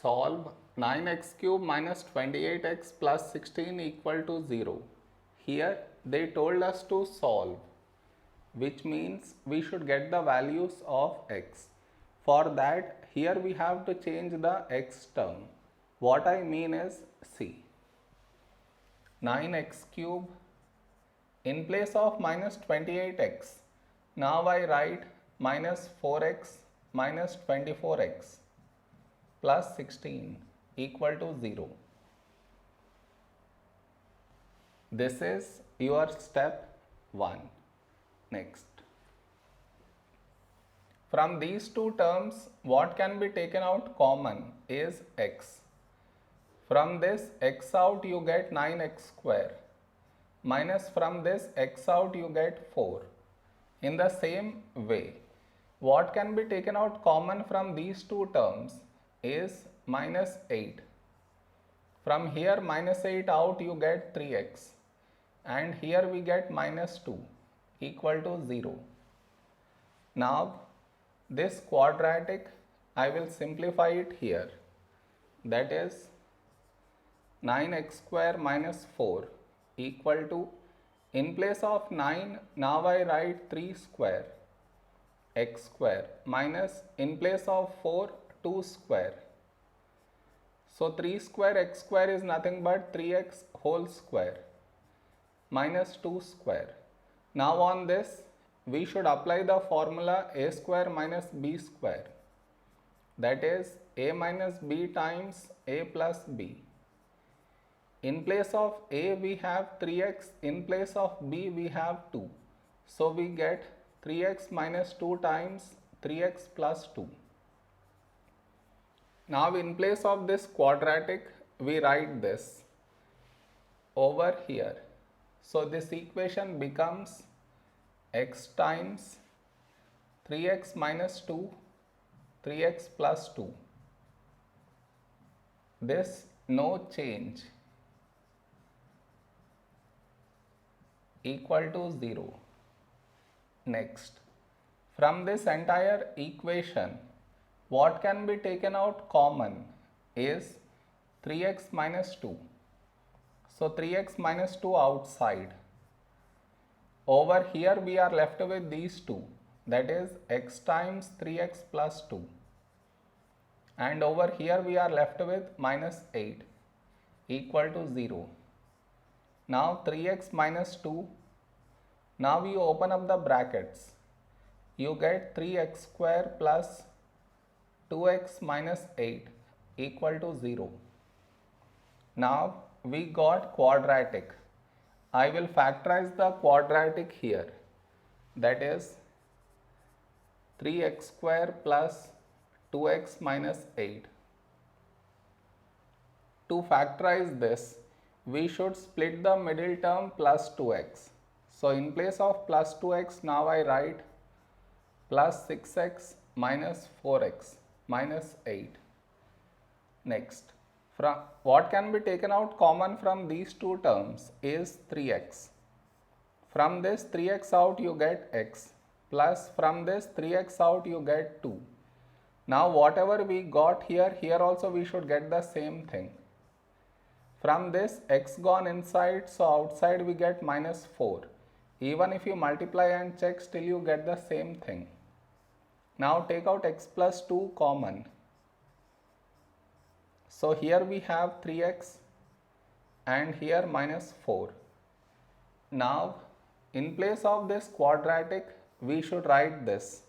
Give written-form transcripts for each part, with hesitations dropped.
Solve 9x cube minus 28x plus 16 equal to 0. Here they told us to solve, which means we should get the values of x. For that, here we have to change the x term. What I mean is, see, 9x cube in place of minus 28x. Now I write minus 4x minus 24x plus 16 equal to 0. This is your step 1. Next. From these two terms, what can be taken out common is x. From this x out you get 9x square. Minus from this x out you get 4. In the same way, what can be taken out common from these two terms is minus 8. From here minus 8 out you get 3x, and here we get minus 2 equal to 0. Now this quadratic I will simplify it here, that is 9x square minus 4 equal to, in place of 9 now I write 3 square x square minus, in place of 4, 2 square. So 3 square x square is nothing but 3x whole square minus 2 square. Now on this we should apply the formula a square minus b square, that is a minus b times a plus b. In place of a we have 3x, in place of b we have 2. So we get 3x minus 2 times 3x plus 2. Now in place of this quadratic we write this over here. So this equation becomes x times 3x minus 2, 3x plus 2. This no change equal to 0. Next, from this entire equation, what can be taken out common is 3x minus 2. So 3x minus 2 outside. Over here we are left with these two, that is x times 3x plus 2. And over here we are left with minus 8 equal to 0. Now 3x minus 2, now you open up the brackets, you get 3x square plus 2x minus 8 equal to 0. Now we got quadratic. I will factorize the quadratic here, that is 3x square plus 2x minus 8. To factorize this, we should split the middle term plus 2x. So in place of plus 2x now I write plus 6x minus 4x minus 8. Next, from what can be taken out common from these two terms is 3x. From this 3x out you get x, plus from this 3x out you get 2. Now whatever we got here, here also we should get the same thing. From this x gone inside, so outside we get minus 4. Even if you multiply and check, still you get the same thing. Now take out x plus 2 common. So here we have 3x and here minus 4. Now in place of this quadratic we should write this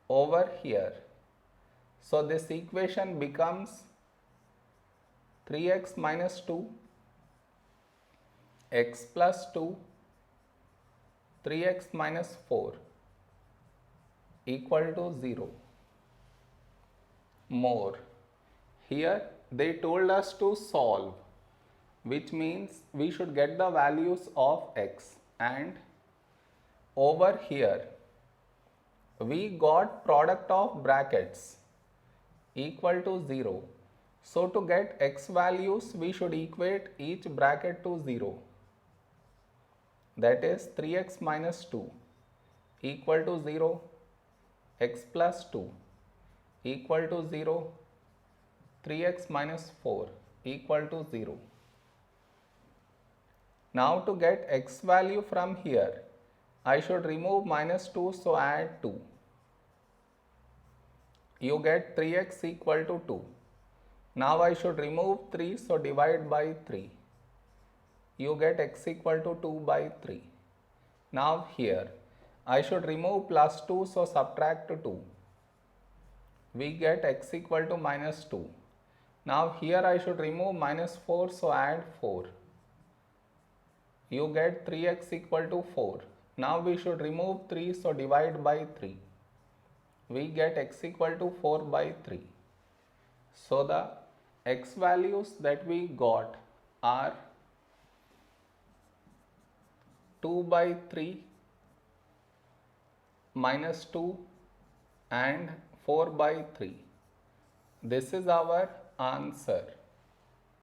over here. So this equation becomes 3x minus 2, x plus 2, 3x minus 4 equal to 0. More. Here they told us to solve, which means we should get the values of x, and over here we got product of brackets equal to 0. So to get x values we should equate each bracket to 0, that is 3x minus 2 equal to 0, x plus 2 equal to 0, 3x minus 4 equal to 0. Now to get x value from here, I should remove minus 2, so add 2. You get 3x equal to 2. Now I should remove 3, so divide by 3. You get x equal to 2 by 3. Now here, I should remove plus 2, so subtract 2. We get x equal to minus 2. Now here I should remove minus 4, so add 4. You get 3x equal to 4. Now we should remove 3, so divide by 3. We get x equal to 4 by 3. So the x values that we got are 2 by 3, minus 2 and 4 by 3. This is our answer.